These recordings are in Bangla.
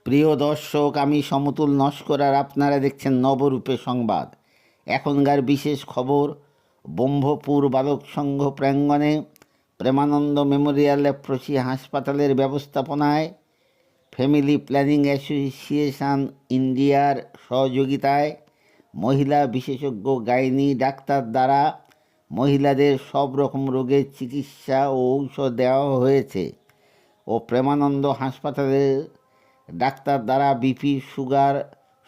প্রিয় দর্শক, আমি সমতুল নস্কর আর আপনারা দেখছেন নবরূপে সংবাদ। এখনকার বিশেষ খবর, ব্রহ্মপুর বালক সংঘ প্রাঙ্গণে প্রেমানন্দ মেমোরিয়াল লেপ্রসি হাসপাতালের ব্যবস্থাপনায় ফ্যামিলি প্ল্যানিং অ্যাসোসিয়েশন ইন্ডিয়ার সহযোগিতায় মহিলা বিশেষজ্ঞ গাইনি ডাক্তার দ্বারা মহিলাদের সব রকম রোগের চিকিৎসা ও ঔষধ দেওয়া হয়েছে ও প্রেমানন্দ হাসপাতালের ডাক্তার দ্বারা বিপি, সুগার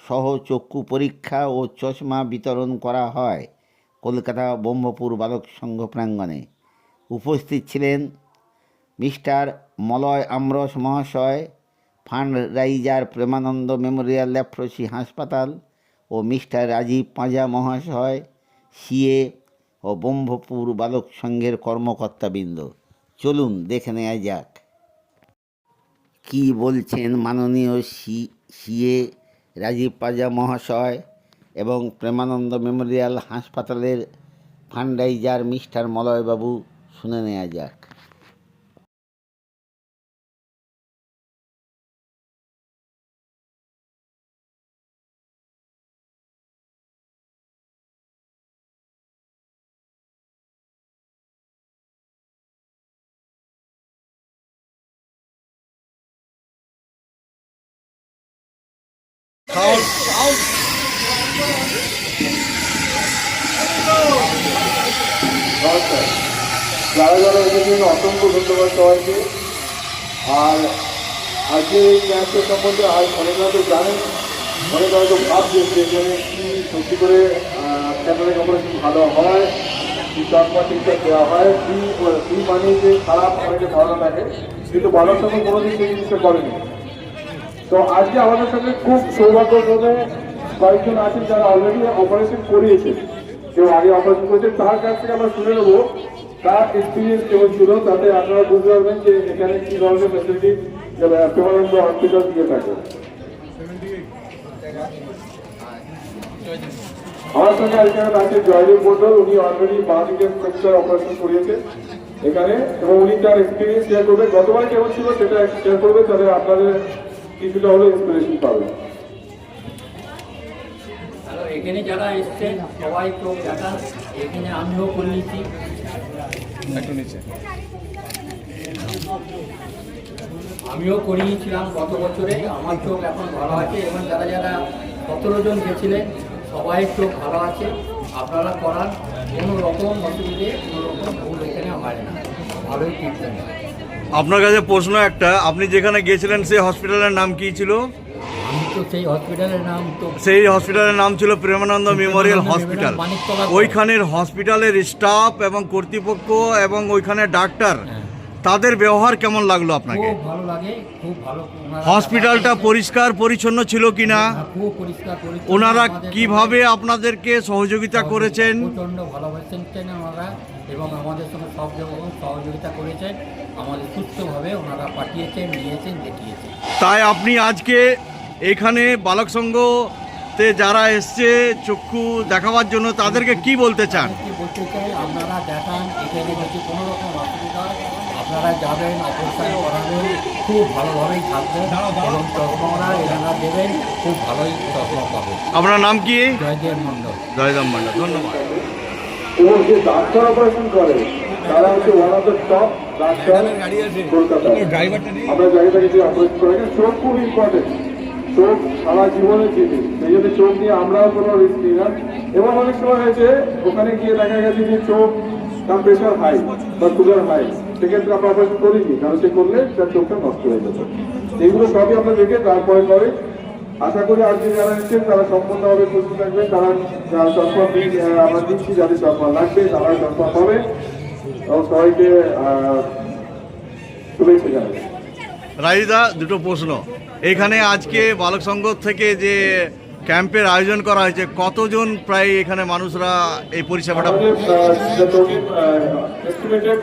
সহ চক্ষু পরীক্ষা ও চশমা বিতরণ করা হয় কলকাতা ব্রহ্মপুর বালক সংঘ প্রাঙ্গণে। উপস্থিত ছিলেন মিস্টার মলয় আমরস মহাশয়, fund raiser Premananda Memorial leprosy হাসপাতাল, ও মিস্টার রাজীব পাঁজা মহাশয়, সিএ ও ব্রহ্মপুর বালক সংঘের কর্মকর্তাবৃন্দ। চলুন দেখে নেওয়া যাক কি বলছেন মাননীয় সিএ রাজীব পাঁজা মহাশয় এবং প্রেমানন্দ মেমোরিয়াল হাসপাতালের ফান্ডরাইজার মিস্টার মলয়বাবু। শুনে নেওয়া যাক। নমস্কার। যারা যারা এসেছেন অসংখ্য ধন্যবাদ সবাইকে। আর আজকে এই ক্যাম্পের সম্বন্ধে আজ অনেকরা তো জানেন, অনেকরা তো ভাবছেন যে এখানে কি সত্যি করে ক্যান্সারের অপারেশন ভালো হয়, কি চশমা ঠিকঠাক দেওয়া হয়, কি মানে যে খারাপ অনেকে ধারণা থাকে, কিন্তু বাবার সঙ্গে কোনোদিন সেই জিনিসটা করেনি। তো আজকে আমাদের সঙ্গে খুব সৌভাগ্যক্রমে কয়েকজন আছেন যারা অলরেডি অপারেশন করিয়েছেন, কেউ আগে অপারেশন করেছে, তার কাছ থেকে আমরা শুনে নেবো তার এক্সপিরিয়েন্স কেমন ছিল, তাতে আপনারা বুঝতে পারবেন যে এখানে কি ধরনের ফ্যাসিলিটি প্রেমানন্দ হসপিটাল দিয়ে থাকে। আমার সঙ্গে এখানে আছে জয়দেব মন্ডল, উনি অলরেডি বাংলাদেশের সেক্টর অপারেশন করিয়েছেন এখানে, এবং উনি তার এক্সপিরিয়েন্স শেয়ার করবে, গতবার কেমন ছিল সেটা শেয়ার করবে, তাহলে আপনাদের কিছুটা হলে ইন্সপিরেশন পাবেন। এখানে যারা এসছেন সবাই চোখ দেখান, এখানে আমিও করিয়েছি। আমিও করিয়েছিলাম গত বছরে, আমার চোখ এখন ভালো আছে, এবং যারা যারা 17 জন গেছিলেন সবাই চোখ ভালো আছে। আপনারা করান, কোনো রকম অসুবিধে, কোনো রকম ভুল এখানে হয় না, ভালোই ট্রিটমেন্ট হয়। আপনার কাছে প্রশ্ন একটা, আপনি যেখানে গিয়েছিলেন সেই হসপিটালের নাম কি ছিল? আমি তো সেই হসপিটালের নাম ছিল প্রেমানন্দ মেমোরিয়াল হসপিটাল। ওইখানের হসপিটালের স্টাফ এবং কর্তৃপক্ষ এবং ওইখানের ডাক্তার, তাদের ব্যবহার কেমন লাগলো আপনাকে? খুব ভালো লাগে, খুব ভালো। হসপিটালটা পরিষ্কার পরিচ্ছন্ন ছিল কিনা? খুব পরিষ্কার পরিচ্ছন্ন। ওনারা কিভাবে আপনাদেরকে সহযোগিতা করেছেন? প্রচণ্ড ভালোবাসেন ওনারা, এবং আমাদের সঙ্গে সব রকম সহযোগিতা করেছেন, আমাদের সুস্থভাবে ওনারা পাঠিয়েছেন, নিয়েছেন, দেখিয়েছেন। তাই আপনি আজকে এখানে বালক সংঘতে যারা এসছে চক্ষু দেখাবার জন্য, তাদেরকে কি বলতে চান? কি বলতে চাই, আপনারা দেখান, এখানে যদি কোনো রকম অসুবিধা হয় আপনারা যাবেন, অপারেশন করাবেন, খুব ভালোভাবেই থাকবেন, এবং চশমারা এনারা দেবেন, খুব ভালোই চশমা পাবেন। আপনার নাম কি? জয়দেব মণ্ডল। জয়দেব মণ্ডল, ধন্যবাদ। এবং যে ডাক্তার অপারেশন করে তারা হচ্ছে one of the top doctor কলকাতায়। আমরা জায়গাটাকে যে অপারেশন করে, চোখ খুব ইম্পর্টেন্ট, চোখ সারা জীবনের জিনিস, সেই জন্য চোখ নিয়ে আমরাও কোনো রিস্ক নিই না। এবং অনেক সময় হয়েছে ওখানে গিয়ে দেখা গেছে যে চোখ তার প্রেশার হাই বা সুগার হাই, সেক্ষেত্রে আমরা অপারেশন করিনি, কারণ সে করলে তার চোখটা নষ্ট হয়ে যেত। এইগুলো সবই আমরা দেখে তারপরে করে। আশা করি আজকে যারা এসছেন তারা সম্পূর্ণভাবে সুস্থ থাকবে, তারা চশমা আমরা দিচ্ছি, যাদের চশমা লাগবে তারা চশমা পাবে, এবং সবাইকে শুভেচ্ছা জানাবে। রাজিদা, দুটো প্রশ্ন। এখানে আজকে বালক সংঘ থেকে যে ক্যাম্পের আয়োজন করা হয়েছে, কতজন প্রায় এখানে মানুষরা এই পরিষেবাটা?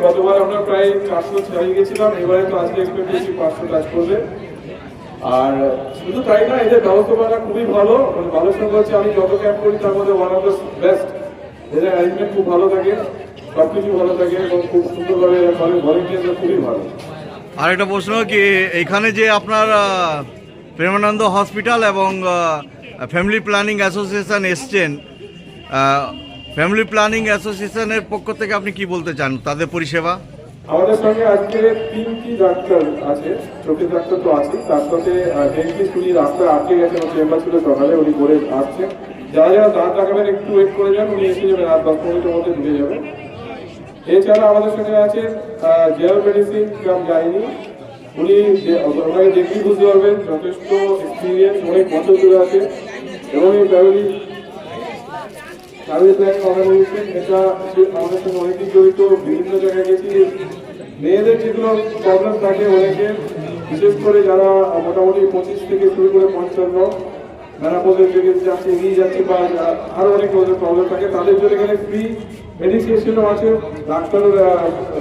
গতবার আমরা প্রায় 400 ছাড়িয়ে গেছিলাম, এবারে তো আজকে এক্সপেক্ট করছি 500 টাচ করবে। আর শুধু তাই না, এদের ব্যবস্থাপনা খুবই ভালো, ভালো সঙ্গে হচ্ছে আমি যত ক্যাম্প করি তার মধ্যে ওয়ান অফ দ্য বেস্ট। এদের অ্যারেঞ্জমেন্ট খুব ভালো থাকে, সবকিছু ভালো থাকে, এবং খুব সুন্দরভাবে ভলেন্টিয়াররা খুবই ভালো। আর একটা প্রশ্ন কি, এখানে যে আপনার প্রেমানন্দ হসপিটাল এবং ফ্যামিলি প্ল্যানিং অ্যাসোসিয়েশন এসছেন। ফ্যামিলি প্ল্যানিং অ্যাসোসিয়েশনের পক্ষ থেকে আপনি কি বলতে চান তাদের পরিষেবা? আমাদের সঙ্গে আজকে 3টি ডাক্তার আছে, চোখের ডাক্তার তো আছে, তার সাথে ডেন্টিস্ট উনি রাস্তায় আটকে গেছেন, চেম্বার ছিল সকালে, উনি করে আসছেন। যারা যারা দাঁত লাগাবেন একটু ওয়েট করে যান, উনি এসে যাবেন, আর 10 মিনিটের মধ্যে ঢুকে যাবেন। এছাড়া আমাদের সঙ্গে আছেন জেনারেল মেডিসিন কাম গাইনি, উনি ওনাকে দেখলেই বুঝতে পারবেন যথেষ্ট এক্সপিরিয়েন্স, অনেক বছর ধরে আছে এবং এই ফ্যামিলি প্ল্যানিং অর্গানাইজেশন এটা আমাদের সঙ্গে অনেকদিন জড়িত। বিভিন্ন জায়গায় গেছি, মেয়েদের যেগুলো প্রবলেম থাকে অনেকের, বিশেষ করে যারা মোটামুটি 25 থেকে শুরু করে 55 মেরাপোজের দিকে যাচ্ছে, এগিয়ে যাচ্ছে, বা আরো অনেক প্রবলেম থাকে, তাদের জন্য এখানে ফ্রি মেডিকেশনও আছে, ডাক্তার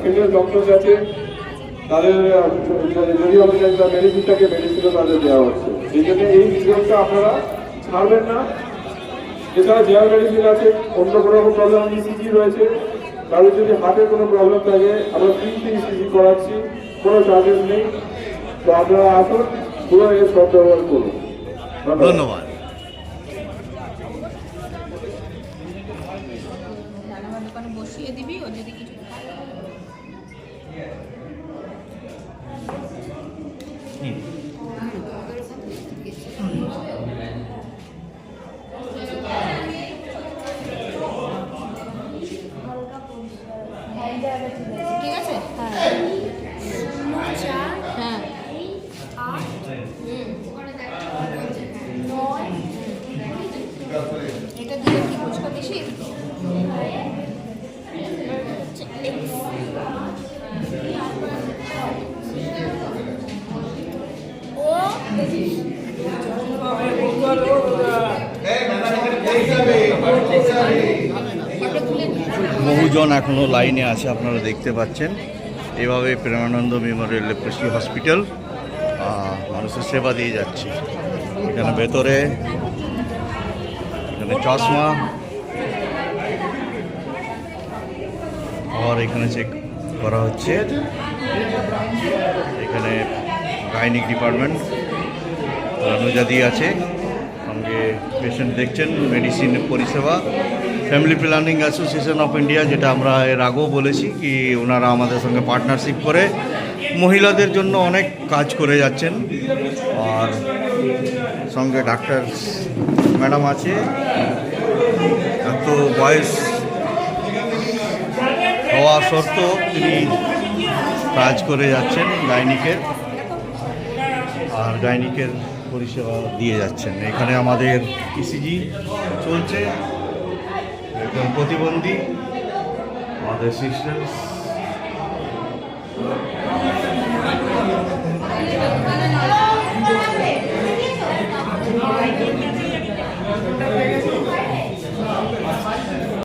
ফিমেল ডক্টর আছে, তাদের যদি আমাদের মেডিসিনটাকে মেডিসিনও তাদের দেওয়া হচ্ছে। এই জন্য এই নিয়মটা আপনারা ছাড়বেন না। এছাড়া জেনারেল মেডিসিন আছে, অন্য কোনো প্রবলেম ইসিজি রয়েছে, তাদের যদি হার্টের কোনো প্রবলেম থাকে আমরা ফ্রিতে ইসিজি করাচ্ছি, কোনো চার্জেস নেই। তো আপনারা আসুন, পুরো এর সব ব্যবহার করুন। ধন্যবাদ। আমার দোকানে বসিয়ে দিবি, ও যদি কিছু ঠিক আছে। হ্যাঁ এটা দিয়ে কি বুঝবো বেশি? বহুজন এখনও লাইনে আছে, আপনারা দেখতে পাচ্ছেন। এভাবে প্রেমানন্দ মেমোরিয়াল লেপ্রসি হসপিটাল মানুষের সেবা দিয়ে যাচ্ছে। এখানে ভেতরে এখানে চশমা, আর এখানে চেক করা হচ্ছে। এখানে গাইনিক ডিপার্টমেন্ট অনুযায়ী আছে, সঙ্গে পেশেন্ট দেখছেন। মেডিসিন পরিষেবা family planning association of India, যেটা আমরা এর আগেও বলেছি কি ওনারা আমাদের সঙ্গে পার্টনারশিপ করে মহিলাদের জন্য অনেক কাজ করে যাচ্ছেন। আর সঙ্গে ডাক্তার ম্যাডাম আছে, এত বয়স হওয়া সত্ত্বেও তিনি কাজ করে যাচ্ছেন গাইনিকের, আর গাইনিকের পরিষেবা দিয়ে যাচ্ছেন। এখানে আমাদের ইসিজি চলছে, একজন প্রতিবন্ধী আমাদের সিস্টার